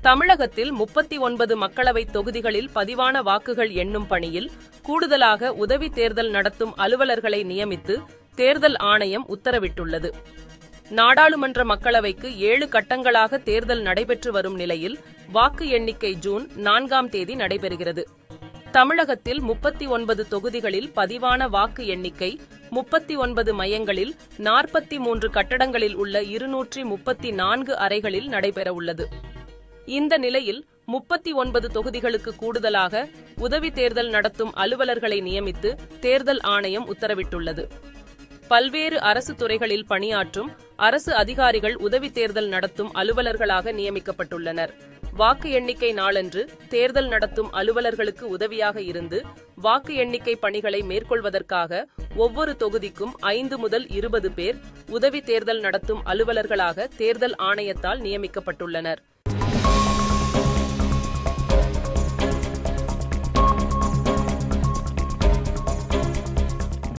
தமிழகத்தில் 39 மக்களவைத் தொகுதிகளில் பதிவான வாக்குகள் எண்ணும் பணியில் கூடுதலாக உதவி தேர்தல் நடத்தும் அலுவலர்களை நியமித்து தேர்தல் ஆணையம் உத்தரவிட்டுள்ளது. நாடாளுமன்ற மக்களவைக்கு 7 கட்டங்களாக தேர்தல் நடைபெற்று வரும் நிலையில் வாக்கு எண்ணிக்கை ஜூன் 4ஆம் தேதி நடைபெறுகிறது. தமிழகத்தில் 39 தொகுதிகளில் பதிவான வாக்கு எண்ணிக்கை 39 மையங்களில் 43 கட்டடங்களில் உள்ள 234 அறைகளில் நடைபெறவுள்ளது. இந்த நிலையில் 39 தொகுதிகளுக்கு கூடுதலாக உதவி தேர்தல் நடத்தும் அலுவலர்களை நியமித்து தேர்தல் ஆணையம் உத்தரவிட்டுள்ளது. பல்வேறு அரசு துறைகளில் பணியாற்றும் அரசு அதிகாரிகள் உதவி தேர்தல் நடத்தும் அலுவலர்களாக நியமிக்கப்பட்டுள்ளனர். வாக்கு எண்ணிக்கை நாளன்று தேர்தல் நடத்தும் அலுவலர்களுக்கு உதவியாக இருந்து வாக்கு எண்ணிக்கை பணிகளை மேற்கொள்வதற்காக ஒவ்வொரு தொகுதிக்கும் 5 முதல் 20 பேர் உதவி தேர்தல் நடத்தும் அலுவலர்களாக தேர்தல் ஆணையத்தால் நியமிக்கப்பட்டுள்ளனர்.